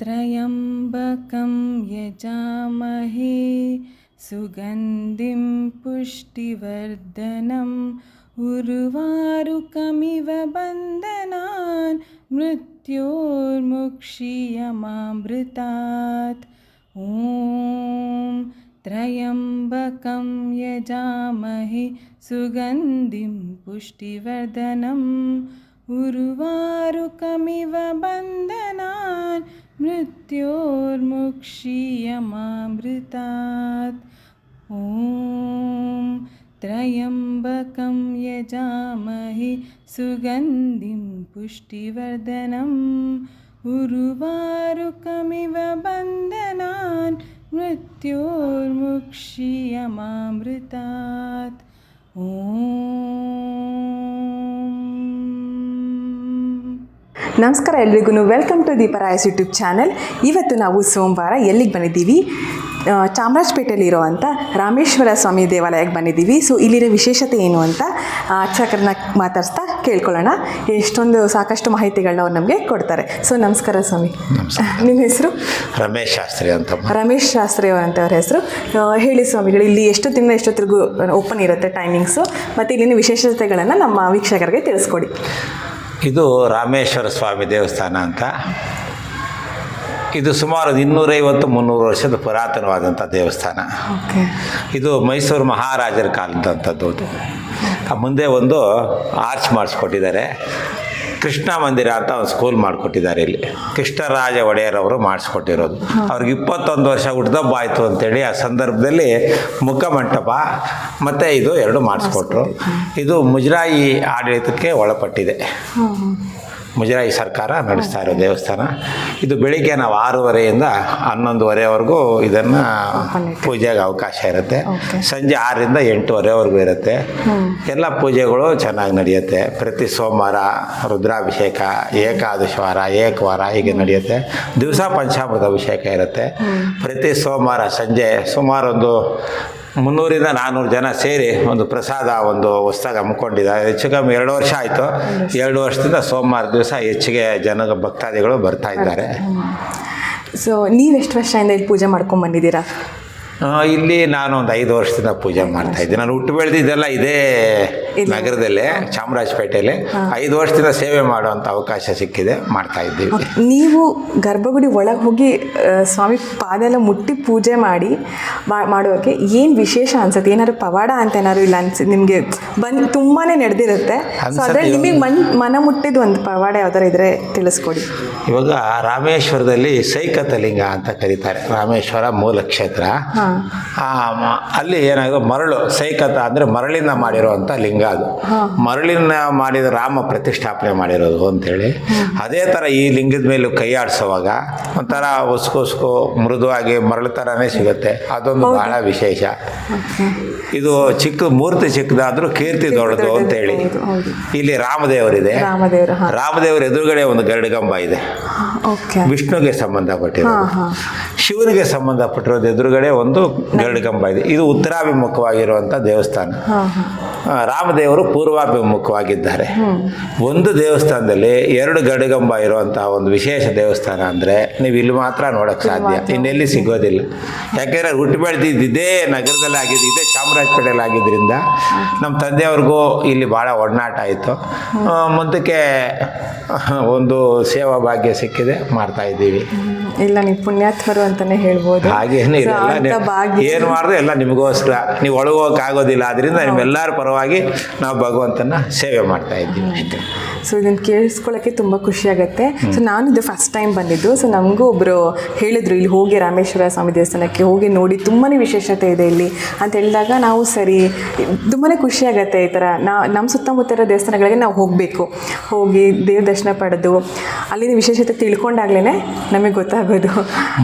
त्र्यम्बकं यजामहे सुगन्धिं पुष्टिवर्धनम् उर्वारुकमिव बन्धनान् मृत्योर्मुक्षीयमामृतात्। ॐ त्र्यम्बकं यजामहे सुगन्धिं पुष्टिवर्धनम् उर्वारुकमिव बन्धनान् मृत्योर्मुक्षीयमामृतात्। ॐ त्र्यम्बकं यजामहे सुगन्धिं पुष्टिवर्धनम् उर्वारुकमिव बन्धनान् मृत्योर्मुक्षीयमामृतात्। ನಮಸ್ಕಾರ ಎಲ್ರಿಗೂ, ವೆಲ್ಕಮ್ ಟು ದೀಪರಾಯಸ್ ಯೂಟ್ಯೂಬ್ ಚಾನಲ್. ಇವತ್ತು ನಾವು ಸೋಮವಾರ ಎಲ್ಲಿಗೆ ಬಂದಿದ್ದೀವಿ? ಚಾಮರಾಜಪೇಟೆಯಲ್ಲಿರುವಂಥ ರಾಮೇಶ್ವರ ಸ್ವಾಮಿ ದೇವಾಲಯಕ್ಕೆ ಬಂದಿದ್ದೀವಿ. ಸೊ ಇಲ್ಲಿರೋ ವಿಶೇಷತೆ ಏನು ಅಂತ ಅರ್ಚಕರನ್ನ ಮಾತಾಡ್ಸ್ತಾ ಕೇಳ್ಕೊಳ್ಳೋಣ. ಎಷ್ಟೊಂದು ಸಾಕಷ್ಟು ಮಾಹಿತಿಗಳನ್ನ ಅವ್ರು ನಮಗೆ ಕೊಡ್ತಾರೆ. ಸೊ ನಮಸ್ಕಾರ ಸ್ವಾಮಿ. ನಿಮ್ಮ ಹೆಸರು? ರಮೇಶ್ ಶಾಸ್ತ್ರಿ ಅಂತ. ರಮೇಶ್ ಶಾಸ್ತ್ರಿ ಅವರಂತ ಅವ್ರ ಹೆಸರು. ಹೇಳಿ ಸ್ವಾಮಿಗಳು, ಇಲ್ಲಿ ಎಷ್ಟೊತ್ತಿಂದ ಎಷ್ಟೊತ್ತಿಗೂ ಓಪನ್ ಇರುತ್ತೆ ಟೈಮಿಂಗ್ಸು, ಮತ್ತು ಇಲ್ಲಿನ ವಿಶೇಷತೆಗಳನ್ನು ನಮ್ಮ ವೀಕ್ಷಕರಿಗೆ ತಿಳಿಸ್ಕೊಡಿ. ಇದು ರಾಮೇಶ್ವರ ಸ್ವಾಮಿ ದೇವಸ್ಥಾನ ಅಂತ. ಇದು ಸುಮಾರು 250-300 ವರ್ಷದ ಪುರಾತನವಾದಂಥ ದೇವಸ್ಥಾನ. ಇದು ಮೈಸೂರು ಮಹಾರಾಜರ ಕಾಲದಂಥದ್ದು. ಮುಂದೆ ಒಂದು ಆರ್ಚ್ ಮಾಡಿಸ್ಕೊಟ್ಟಿದ್ದಾರೆ. ಕೃಷ್ಣ ಮಂದಿರ ಅಂತ ಒಂದು ಸ್ಕೂಲ್ ಮಾಡಿಕೊಟ್ಟಿದ್ದಾರೆ. ಇಲ್ಲಿ ಕೃಷ್ಣರಾಜ ಒಡೆಯರ್ ಅವರು ಮಾಡಿಸ್ಕೊಟ್ಟಿರೋದು. ಅವ್ರಿಗೆ 21 ವರ್ಷ ಹುಟ್ಟಿದಬ್ಬ ಆಯಿತು ಅಂತೇಳಿ ಆ ಸಂದರ್ಭದಲ್ಲಿ ಮುಖಮಂಟಪ ಮತ್ತು ಇದು ಎರಡು ಮಾಡಿಸ್ಕೊಟ್ರು. ಇದು ಮುಜರಾಯಿ ಆಡಳಿತಕ್ಕೆ ಒಳಪಟ್ಟಿದೆ. ಮುಜರಾಯಿ ಸರ್ಕಾರ ನಡೆಸ್ತಾ ಇರೋ ದೇವಸ್ಥಾನ. ಇದು ಬೆಳಿಗ್ಗೆ ನಾವು 6:30 11:30ವರೆಗೂ ಇದನ್ನು ಪೂಜೆಗೆ ಅವಕಾಶ ಇರುತ್ತೆ. ಸಂಜೆ 6ರಿಂದ 8:30ವರೆಗೂ ಇರುತ್ತೆ. ಎಲ್ಲ ಪೂಜೆಗಳು ಚೆನ್ನಾಗಿ ನಡೆಯುತ್ತೆ. ಪ್ರತಿ ಸೋಮವಾರ ರುದ್ರಾಭಿಷೇಕ, ಏಕಾದಶವಾರ, ಏಕವಾರ ಹೀಗೆ ನಡೆಯುತ್ತೆ. ದಿವಸ ಪಂಚಾಮೃತ ಅಭಿಷೇಕ ಇರುತ್ತೆ. ಪ್ರತಿ ಸೋಮವಾರ ಸಂಜೆ ಸುಮಾರು ಒಂದು 300-400 ಜನ ಸೇರಿ ಒಂದು ಪ್ರಸಾದ ಒಂದು ಹೊಸ್ದಾಗಿ ಹಮ್ಮಿಕೊಂಡಿದ್ದಾರೆ. ಹೆಚ್ಚು ಕಮ್ಮಿ 2 ವರ್ಷ ಆಯಿತು. 2 ವರ್ಷದಿಂದ ಸೋಮವಾರ ದಿವಸ ಹೆಚ್ಚಿಗೆ ಜನ ಭಕ್ತಾದಿಗಳು ಬರ್ತಾ ಇದ್ದಾರೆ. ಸೊ ನೀವೆಷ್ಟು ವರ್ಷದಿಂದ ಇಲ್ಲಿ ಪೂಜೆ ಮಾಡ್ಕೊಂಡ್ಬಂದಿದ್ದೀರಾ? ಇಲ್ಲಿ ನಾನು ಒಂದು 5 ವರ್ಷದಿಂದ ಪೂಜೆ ಮಾಡ್ತಾಯಿದ್ದೀನಿ. ನಾನು ಹುಟ್ಟು ಬೆಳೆದಿದ್ದೆಲ್ಲ ಇದೇ ನಗರದಲ್ಲೇ, ಚಾಮರಾಜಪೇಟೆಯಲ್ಲಿ. 5 ವರ್ಷದಿಂದ ಸೇವೆ ಮಾಡುವಂಥ ಅವಕಾಶ ಸಿಕ್ಕಿದೆ, ಮಾಡ್ತಾಯಿದ್ದೀವಿ. ನೀವು ಗರ್ಭಗುಡಿ ಒಳಗೆ ಹೋಗಿ ಸ್ವಾಮಿ ಪಾದ ಎಲ್ಲ ಮುಟ್ಟಿ ಪೂಜೆ ಮಾಡುವಾಗ ಏನು ವಿಶೇಷ ಅನ್ಸುತ್ತೆ? ಏನಾದ್ರು ಪವಾಡ ಅಂತ ಏನಾದ್ರು ಇಲ್ಲ ನಿಮಗೆ ತುಂಬಾ ನಡೆದಿರುತ್ತೆ. ಸೊ ಅದ್ರಲ್ಲಿ ನಿಮಗೆ ಮನ ಮುಟ್ಟಿದ್ದು ಒಂದು ಪವಾಡ ಯಾವ್ದಾರು ಇದ್ರೆ ತಿಳಿಸ್ಕೊಡಿ. ಇವಾಗ ರಾಮೇಶ್ವರದಲ್ಲಿ ಸೈಕತಲಿಂಗ ಅಂತ ಕರೀತಾರೆ. ರಾಮೇಶ್ವರ ಮೂಲ ಕ್ಷೇತ್ರ. ಅಲ್ಲಿ ಏನಾಗಿದೆ, ಮರಳು ಸೈಕತ ಅಂದರೆ ಮರಳಿಂದ ಮಾಡಿರುವಂಥ ಲಿಂಗ. ಅದು ಮರಳಿನ ಮಾಡಿದ ರಾಮ ಪ್ರತಿಷ್ಠಾಪನೆ ಮಾಡಿರೋದು ಅಂತೇಳಿ. ಅದೇ ಥರ ಈ ಲಿಂಗದ ಮೇಲೂ ಕೈ ಆಡಿಸೋವಾಗ ಒಂಥರ ಉಸ್ಕು ಮೃದುವಾಗಿ ಮರಳು ಥರನೇ ಸಿಗುತ್ತೆ. ಅದೊಂದು ಬಹಳ ವಿಶೇಷ. ಇದು ಮೂರ್ತಿ ಚಿಕ್ಕದಾದ್ರೂ ಕೀರ್ತಿ ದೊಡ್ಡದು ಅಂತೇಳಿ. ಇಲ್ಲಿ ರಾಮದೇವರಿದೆ. ರಾಮದೇವರ ಎದುರುಗಡೆ ಒಂದು ಗರುಡಗಂಬ ಇದೆ, ವಿಷ್ಣುಗೆ ಸಂಬಂಧಪಟ್ಟಿರೋದು. ಶಿವನಿಗೆ ಸಂಬಂಧಪಟ್ಟಿರೋದು ಎದುರುಗಡೆ ಒಂದು ಗರುಡಗಂಬ ಇದೆ. ಇದು ಉತ್ತರಾಭಿಮುಖವಾಗಿರುವಂಥ ದೇವಸ್ಥಾನ. ರಾಮದೇವರು ಪೂರ್ವಾಭಿಮುಖವಾಗಿದ್ದಾರೆ. ಒಂದು ದೇವಸ್ಥಾನದಲ್ಲಿ 2 ಗರುಡಗಂಬ ಇರುವಂಥ ಒಂದು ವಿಶೇಷ ದೇವಸ್ಥಾನ ಅಂದರೆ ನೀವು ಇಲ್ಲಿ ಮಾತ್ರ ನೋಡೋಕ್ಕೆ ಸಾಧ್ಯ, ಇನ್ನೆಲ್ಲಿ ಸಿಗೋದಿಲ್ಲ. ಯಾಕೆಂದರೆ ಹುಟ್ಟು ಬೆಳೆದಿದ್ದು ಇದೇ ನಗರದಲ್ಲಿ ಆಗಿದ್ದು, ಇದೇ ಚಾಮರಾಜಪೇಟೆಯಲ್ಲಿ ಆಗಿದ್ದರಿಂದ ನಮ್ಮ ತಂದೆಯವ್ರಿಗೂ ಇಲ್ಲಿ ಭಾಳ ಒಡನಾಟ ಆಯಿತು. ಮುಂದಕ್ಕೆ ಒಂದು ಸೇವಾ ಭಾಗ್ಯ ಸಿಕ್ಕಿದೆ, ಮಾಡ್ತಾ ಇದ್ದೀವಿ. ಇಲ್ಲ, ನೀವು ಪುಣ್ಯಾತ್ಮರು ಅಂತಲೇ ಹೇಳ್ಬೋದು. ಹಾಗೇನು ಇರಲ್ಲ, ಏನು ಮಾಡಿದ್ರೆ ಎಲ್ಲ ನಿಮಗೋಸ್ಕರ. ನೀವು ಒಳಗೋಗೋಕ್ಕಾಗೋದಿಲ್ಲ, ಆದ್ದರಿಂದ ನಿಮ್ಮೆಲ್ಲರ ಪರವಾಗಿ ನಾವು ಭಗವಂತನ ಸೇವೆ ಮಾಡ್ತಾ ಇದ್ದೀವಿ ಅಷ್ಟೇ. ಸೊ ಇದನ್ನು ಕೇಳಿಸ್ಕೊಳ್ಳೋಕ್ಕೆ ತುಂಬ ಖುಷಿಯಾಗುತ್ತೆ. ಸೊ ನಾನು ಇದು ಫಸ್ಟ್ ಟೈಮ್ ಬಂದಿದ್ದು. ಸೊ ನಮಗೂ ಒಬ್ಬರು ಹೇಳಿದ್ರು, ಇಲ್ಲಿ ಹೋಗಿ ರಾಮೇಶ್ವರ ಸ್ವಾಮಿ ದೇವಸ್ಥಾನಕ್ಕೆ ಹೋಗಿ ನೋಡಿ, ತುಂಬಾ ವಿಶೇಷತೆ ಇದೆ ಇಲ್ಲಿ ಅಂತ ಹೇಳಿದಾಗ ನಾವು ಸರಿ, ತುಂಬಾ ಖುಷಿಯಾಗತ್ತೆ. ಈ ಥರ ನಮ್ಮ ಸುತ್ತಮುತ್ತ ಇರೋ ದೇವಸ್ಥಾನಗಳಿಗೆ ನಾವು ಹೋಗಿ ದೇವ್ರ ದರ್ಶನ ಪಡೆದು ಅಲ್ಲಿನ ವಿಶೇಷತೆ ತಿಳ್ಕೊಂಡಾಗ್ಲೇ ನಮಗೆ ಗೊತ್ತಾಗೋದು.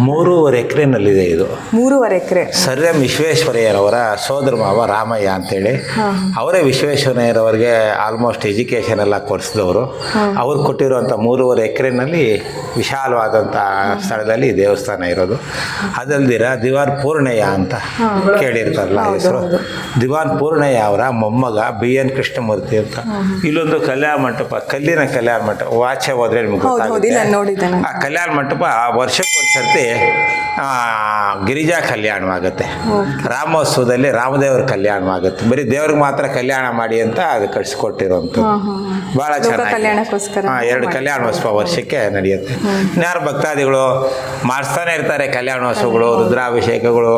3.5 ಎಕರೆನಲ್ಲಿದೆ ಇದು. 3.5 ಎಕರೆ. ಸರ್ ಎಂ ವಿಶ್ವೇಶ್ವರಯ್ಯರವರ ಸೋದರ ಮಾವ ರಾಮಯ್ಯ ಅಂತೇಳಿ, ಅವರೇ ವಿಶ್ವೇಶ್ವರಯ್ಯರವರಿಗೆ ಆಲ್ಮೋಸ್ಟ್ ಎಜುಕೇಷನ್ ಎಲ್ಲ ಕೊಡಿಸಿದವರು. ಅವರು. ಅವ್ರು ಕೊಟ್ಟಿರುವಂಥ 3.5 ಎಕರೆನಲ್ಲಿ ವಿಶಾಲವಾದಂಥ ಸ್ಥಳದಲ್ಲಿ ಈ ದೇವಸ್ಥಾನ ಇರೋದು. ಅದಲ್ದಿರ ದಿವಾನ್ ಪೂರ್ಣಯ್ಯ ಅಂತ ಕೇಳಿರ್ತಾರಲ್ಲ ಹೆಸರು. ದಿವಾನ್ ಪೂರ್ಣಯ್ಯ ಅವರ ಮೊಮ್ಮಗ BN ಕೃಷ್ಣಮೂರ್ತಿ ಅಂತ. ಇಲ್ಲೊಂದು ಕಲ್ಯಾಣ ಮಂಟಪ, ಕಲ್ಲಿನ ಕಲ್ಯಾಣ ಮಂಟಪ, ಆಚೆ ಹೋದ್ರೆ ನಿಮ್ಗೆ ಗೊತ್ತಾಗುತ್ತೆ. ಆ ಕಲ್ಯಾಣ ಮಂಟಪ ವರ್ಷಕ್ಕೊಂದ್ಸರ್ತಿ ಗಿರಿಜಾ ಕಲ್ಯಾಣವಾಗುತ್ತೆ. ರಾಮೋತ್ಸವದಲ್ಲಿ ರಾಮದೇವ್ರ ಕಲ್ಯಾಣವಾಗುತ್ತೆ. ಬರೀ ದೇವ್ರಿಗೆ ಮಾತ್ರ ಕಲ್ಯಾಣ ಮಾಡಿ ಅಂತ ಅದು ಕಳಿಸ್ಕೊಟ್ಟಿರೋಂಥದ್ದು. ಭಾಳ ಚೆನ್ನಾಗಿ 2 ಕಲ್ಯಾಣೋತ್ಸವ ವರ್ಷಕ್ಕೆ ನಡೆಯುತ್ತೆ. ಇನ್ಯಾರು ಭಕ್ತಾದಿಗಳು ಮಾಡಿಸ್ತಾನೆ ಇರ್ತಾರೆ ಕಲ್ಯಾಣೋತ್ಸವಗಳು, ರುದ್ರಾಭಿಷೇಕಗಳು,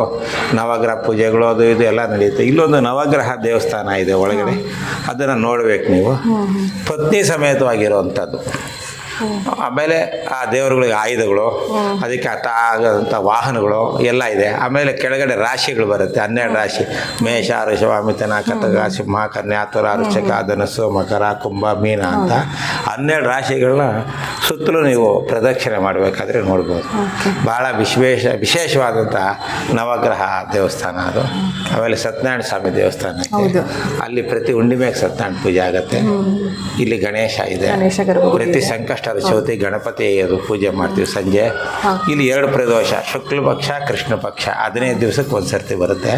ನವಗ್ರಹ ಪೂಜೆಗಳು, ಅದು ಇದು ಎಲ್ಲ ನಡೆಯುತ್ತೆ. ಇಲ್ಲೊಂದು ನವಗ್ರಹ ದೇವಸ್ಥಾನ ಇದೆ ಒಳಗಡೆ, ಅದನ್ನು ನೋಡ್ಬೇಕು ನೀವು. ಪತ್ನಿ ಸಮೇತವಾಗಿರುವಂಥದ್ದು. ಆಮೇಲೆ ಆ ದೇವರುಗಳಿಗೆ ಆಯುಧಗಳು, ಅದಕ್ಕೆ ಆಗಂಥ ವಾಹನಗಳು ಎಲ್ಲ ಇದೆ. ಆಮೇಲೆ ಕೆಳಗಡೆ ರಾಶಿಗಳು ಬರುತ್ತೆ, 12 ರಾಶಿ: ಮೇಷ, ವೃಷಭ, ಮಿಥುನ, ಕಟಕ, ಸಿಂಹ, ಕನ್ಯಾ, ತುಲಾ, ವೃಶ್ಚಿಕ, ಧನುಸ್ಸು, ಮಕರ, ಕುಂಭ, ಮೀನ ಅಂತ 12 ರಾಶಿಗಳನ್ನ ಸುತ್ತಲೂ ನೀವು ಪ್ರದಕ್ಷಿಣೆ ಮಾಡಬೇಕಾದ್ರೆ ನೋಡ್ಬೋದು. ಭಾಳ ವಿಶೇಷವಾದಂಥ ನವಗ್ರಹ ದೇವಸ್ಥಾನ ಅದು. ಆಮೇಲೆ ಸತ್ಯನಾರಾಯಣ ಸ್ವಾಮಿ ದೇವಸ್ಥಾನ ಇದೆ, ಅಲ್ಲಿ ಪ್ರತಿ ಹುಣ್ಣಿಮೆಗೆ ಸತ್ಯನಾರಾಯಣ ಪೂಜೆ ಆಗುತ್ತೆ. ಇಲ್ಲಿ ಗಣೇಶ ಇದೆ, ಪ್ರತಿ ಸಂಕಷ್ಟ ಚೌತಿ ಗಣಪತಿ ಅದು ಪೂಜೆ ಮಾಡ್ತೀವಿ ಸಂಜೆ. ಇಲ್ಲಿ 2 ಪ್ರದೋಷ, ಶುಕ್ಲ ಪಕ್ಷ, ಕೃಷ್ಣ ಪಕ್ಷ, 15 ದಿವಸಕ್ಕೆ ಒಂದ್ಸರ್ತಿ ಬರುತ್ತೆ.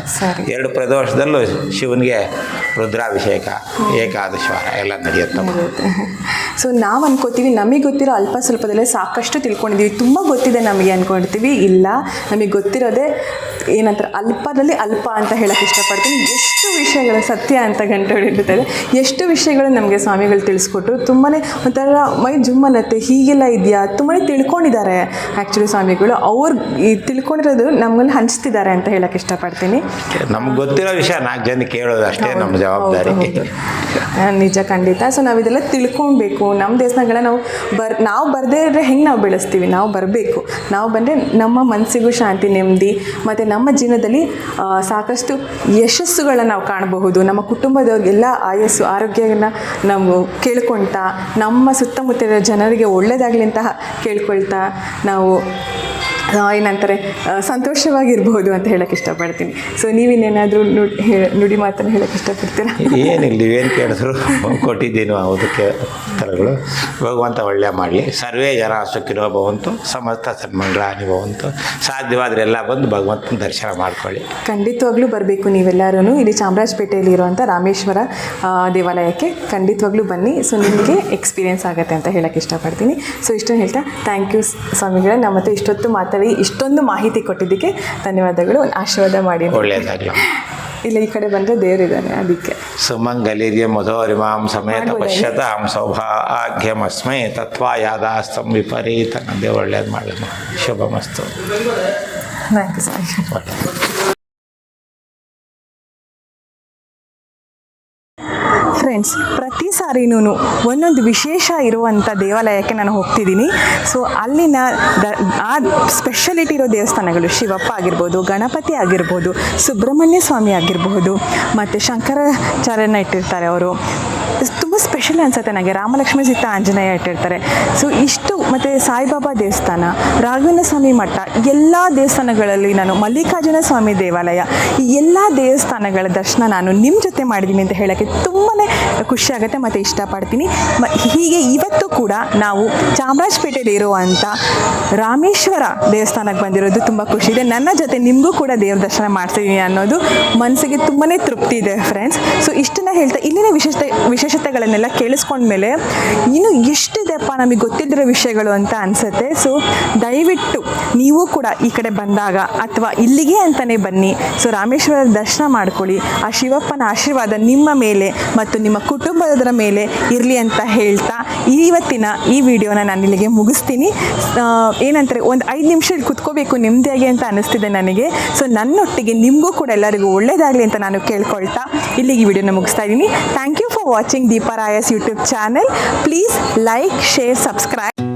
2 ಪ್ರದೋಷದಲ್ಲೂ ಶಿವನಿಗೆ ರುದ್ರಾಭಿಷೇಕ, ಏಕಾದಶವಾರ ಎಲ್ಲ ನಡೆಯುತ್ತೆ. ಸೊ ನಾವು ಅನ್ಕೋತೀವಿ ನಮಗೆ ಗೊತ್ತಿರೋ ಅಲ್ಪ ಸ್ವಲ್ಪದಲ್ಲೇ ಸಾಕಷ್ಟು ತಿಳ್ಕೊಂಡಿದ್ದೀವಿ, ತುಂಬ ಗೊತ್ತಿದೆ ನಮಗೆ ಅಂದ್ಕೊಳ್ತೀವಿ. ಇಲ್ಲ, ನಮಗೆ ಗೊತ್ತಿರೋದೇ ಏನಂತಾರೆ ಅಲ್ಪದಲ್ಲಿ ಅಲ್ಪ ಅಂತ ಹೇಳಕ್ಕೆ ಇಷ್ಟಪಡ್ತೀನಿ. ಎಷ್ಟು ವಿಷಯಗಳು ಸತ್ಯ ಅಂತ ಗಂಟೆ ಹೊಡಿರ್ತದೆ, ಎಷ್ಟು ವಿಷಯಗಳು ನಮಗೆ ಸ್ವಾಮಿಗಳು ತಿಳಿಸ್ಕೊಟ್ರು. ತುಂಬಾ ಒಂಥರ ಮೈ ಜುಮ್ಮನತ್ತೆ, ಹೀಗೆಲ್ಲ ಇದೆಯಾ, ತುಂಬಾ ತಿಳ್ಕೊಂಡಿದ್ದಾರೆ ಆ್ಯಕ್ಚುಲಿ ಸ್ವಾಮಿಗಳು. ಅವ್ರು ಈ ತಿಳ್ಕೊಂಡಿರೋದು ನಮ್ಮಲ್ಲಿ ಹಂಚ್ತಿದ್ದಾರೆ ಅಂತ ಹೇಳಕ್ಕೆ ಇಷ್ಟಪಡ್ತೀನಿ. ನಮ್ಗೆ ಗೊತ್ತಿರೋ ವಿಷಯ 4 ಜನಕ್ಕೆ ಹೇಳೋದು ಅಷ್ಟೇ ನಮ್ಮ ಜವಾಬ್ದಾರಿ. ನಿಜ, ಖಂಡಿತ. ಸೊ ನಾವು ಇದೆಲ್ಲ ತಿಳ್ಕೊಬೇಕು. ನಮ್ಮ ದೇವಸ್ಥಾನಗಳ ನಾವು ಬರದೇ ಇದ್ದರೆ ಹೆಂಗೆ ನಾವು ಬೆಳೆಸ್ತೀವಿ? ನಾವು ಬರಬೇಕು. ನಾವು ಬಂದರೆ ನಮ್ಮ ಮನಸ್ಸಿಗೂ ಶಾಂತಿ, ನೆಮ್ಮದಿ, ಮತ್ತು ನಮ್ಮ ಜೀವನದಲ್ಲಿ ಸಾಕಷ್ಟು ಯಶಸ್ಸುಗಳನ್ನ ನಾವು ಕಾಣಬಹುದು. ನಮ್ಮ ಕುಟುಂಬದವ್ರಿಗೆಲ್ಲ ಆಯಸ್ಸು, ಆರೋಗ್ಯನ ನಾವು ಕೇಳ್ಕೊಳ್ತಾ, ನಮ್ಮ ಸುತ್ತಮುತ್ತಲಿನ ಜನರಿಗೆ ಒಳ್ಳೆಯದಾಗಲಿ ಅಂತ ಕೇಳ್ಕೊಳ್ತಾ ನಾವು ಏನಂತಾರೆ ಸಂತೋಷವಾಗಿರ್ಬೋದು ಅಂತ ಹೇಳಕ್ಕೆ ಇಷ್ಟಪಡ್ತೀನಿ. ಸೊ ನೀವಿನ್ನೇನಾದರೂ ನುಡಿ ಮಾತನ್ನು ಹೇಳಕ್ಕೆ ಇಷ್ಟಪಡ್ತೀರಾ? ಏನಿಲ್ಲ, ನೀವೇನು ಕೇಳಿದ್ರು ಕೊಟ್ಟಿದ್ದೀನಿ ಅದಕ್ಕೆ ಉತ್ತರಗಳು. ಭಗವಂತ ಒಳ್ಳೆ ಮಾಡಲಿ. ಸರ್ವೇ ಜನ ಸುಖಿನೋ ಭವಂತು, ಸಮಸ್ತ ಸನ್ಮಂಗಳಾನಿ ಭವಂತು. ಸಾಧ್ಯವಾದರೆ ಎಲ್ಲ ಬಂದು ಭಗವಂತನ ದರ್ಶನ ಮಾಡ್ಕೊಳ್ಳಿ. ಖಂಡಿತವಾಗ್ಲೂ ಬರಬೇಕು ನೀವೆಲ್ಲರೂ. ಇಲ್ಲಿ ಚಾಮರಾಜಪೇಟೆಯಲ್ಲಿ ಇರುವಂಥ ರಾಮೇಶ್ವರ ದೇವಾಲಯಕ್ಕೆ ಖಂಡಿತವಾಗ್ಲೂ ಬನ್ನಿ. ಸೊ ನಿಮಗೆ ಎಕ್ಸ್ಪೀರಿಯೆನ್ಸ್ ಆಗುತ್ತೆ ಅಂತ ಹೇಳಕ್ಕೆ ಇಷ್ಟಪಡ್ತೀನಿ. ಸೊ ಇಷ್ಟೊಂದು ಹೇಳ್ತಾ ಥ್ಯಾಂಕ್ ಯು ಸ್ವಾಮಿಗಳೇ, ನಮ್ಮ ಮತ್ತೆ ಇಷ್ಟೊತ್ತು ಮಾತಾಡಿ ಇಷ್ಟೊಂದು ಮಾಹಿತಿ ಕೊಟ್ಟಿದ್ದಕ್ಕೆ ಧನ್ಯವಾದಗಳು. ಆಶೀರ್ವಾದ ಮಾಡಿ. ಒಳ್ಳೆಯದಾಗಲಿ. ಇಲ್ಲ, ಈ ಕಡೆ ಬಂದರೆ ದೇವರಿದ್ದಾನೆ, ಅದಕ್ಕೆ. ಸುಮಂಗಲಿರ್ಯ ಮಧೋರಿಮಾಂ ಸಮೇತ ಪಶ್ಯತಾಂ ಸೌಭಾಗ್ಯಮಸ್ಮೈ ತತ್ವಾಯಾದಾಸ್ತಂ ವಿಪರೀತ. ದೇವ ಒಳ್ಳೇದು ಮಾಡಲಿ. ಶುಭಮಸ್ತು. Thank you sir. ಫ್ರೆಂಡ್ಸ್, ಪ್ರತಿ ಸಾರಿನೂ ಒಂದೊಂದು ವಿಶೇಷ ಇರುವಂಥ ದೇವಾಲಯಕ್ಕೆ ನಾನು ಹೋಗ್ತಿದ್ದೀನಿ. ಸೊ ಅಲ್ಲಿನ ಆ ಸ್ಪೆಷಾಲಿಟಿ ಇರೋ ದೇವಸ್ಥಾನಗಳು ಶಿವಪ್ಪ ಆಗಿರ್ಬೋದು, ಗಣಪತಿ ಆಗಿರ್ಬೋದು, ಸುಬ್ರಹ್ಮಣ್ಯ ಸ್ವಾಮಿ ಆಗಿರಬಹುದು, ಮತ್ತು ಶಂಕರಾಚಾರ್ಯನ ಇಟ್ಟಿರ್ತಾರೆ ಅವರು. ತುಂಬ ಸ್ಪೆಷಲ್ ಅನಿಸುತ್ತೆ ನನಗೆ. ರಾಮಲಕ್ಷ್ಮೀ ಸೀತಾ ಆಂಜನೇಯ ಇಟ್ಟಿರ್ತಾರೆ. ಸೊ ಇಷ್ಟು, ಮತ್ತು ಸಾಯಿಬಾಬಾ ದೇವಸ್ಥಾನ, ರಾಘವೇಂದ್ರ ಸ್ವಾಮಿ ಮಠ, ಎಲ್ಲ ದೇವಸ್ಥಾನಗಳಲ್ಲಿ ನಾನು, ಮಲ್ಲಿಕಾರ್ಜುನ ಸ್ವಾಮಿ ದೇವಾಲಯ, ಈ ಎಲ್ಲ ದೇವಸ್ಥಾನಗಳ ದರ್ಶನ ನಾನು ನಿಮ್ಮ ಜೊತೆ ಮಾಡಿದ್ದೀನಿ ಅಂತ ಹೇಳೋಕ್ಕೆ ತುಂಬಾ ಖುಷಿಯಾಗುತ್ತೆ ಮತ್ತು ಇಷ್ಟಪಡ್ತೀನಿ. ಹೀಗೆ ಇವತ್ತು ಕೂಡ ನಾವು ಚಾಮರಾಜಪೇಟೆಯಲ್ಲಿ ಇರುವಂಥ ರಾಮೇಶ್ವರ ದೇವಸ್ಥಾನಕ್ಕೆ ಬಂದಿರೋದು ತುಂಬ ಖುಷಿ ಇದೆ. ನನ್ನ ಜೊತೆ ನಿಮಗೂ ಕೂಡ ದೇವ್ರ ದರ್ಶನ ಮಾಡ್ತಿದ್ದೀನಿ ಅನ್ನೋದು ಮನಸ್ಸಿಗೆ ತುಂಬಾ ತೃಪ್ತಿ ಇದೆ ಫ್ರೆಂಡ್ಸ್. ಸೊ ಇಷ್ಟನ್ನು ಹೇಳ್ತಾ ಇಲ್ಲಿನ ವಿಶೇಷತೆಗಳನ್ನೆಲ್ಲ ಕೇಳಿಸ್ಕೊಂಡ್ಮೇಲೆ ಇನ್ನು ಎಷ್ಟಿದೆಪ್ಪ ನಮಗೆ ಗೊತ್ತಿದ್ದಿರೋ ವಿಷಯಗಳು ಅಂತ ಅನಿಸುತ್ತೆ. ಸೊ ದಯವಿಟ್ಟು ನೀವು ಕೂಡ ಈ ಕಡೆ ಬಂದಾಗ ಅಥವಾ ಇಲ್ಲಿಗೆ ಅಂತಲೇ ಬನ್ನಿ. ಸೊ ರಾಮೇಶ್ವರ ದರ್ಶನ ಮಾಡ್ಕೊಳ್ಳಿ. ಆ ಶಿವಪ್ಪನ ಆಶೀರ್ವಾದ ನಿಮ್ಮ ಮೇಲೆ ಮತ್ತು ನಿಮ್ಮ ಕುಟುಂಬದವರ ಮೇಲೆ ಇರಲಿ ಅಂತ ಹೇಳ್ತಾ ಇವತ್ತಿನ ಈ ವಿಡಿಯೋನ ನಾನು ಇಲ್ಲಿಗೆ ಮುಗಿಸ್ತೀನಿ. ಏನಂತಾರೆ, ಒಂದು 5 ನಿಮಿಷ ಇಲ್ಲಿ ಕುತ್ಕೋಬೇಕು ನೆಮ್ಮದಿಯಾಗಿ ಅಂತ ಅನ್ನಿಸ್ತಿದೆ ನನಗೆ. ಸೊ ನನ್ನೊಟ್ಟಿಗೆ ನಿಮಗೂ ಕೂಡ ಎಲ್ಲರಿಗೂ ಒಳ್ಳೆಯದಾಗಲಿ ಅಂತ ನಾನು ಕೇಳ್ಕೊಳ್ತಾ ಇಲ್ಲಿಗೆ ಈ ವಿಡಿಯೋನ ಮುಗಿಸ್ತಾ ಇದ್ದೀನಿ. Thank you for watching Deepa ರಾಯಸ್ YouTube channel. Please like, share, subscribe.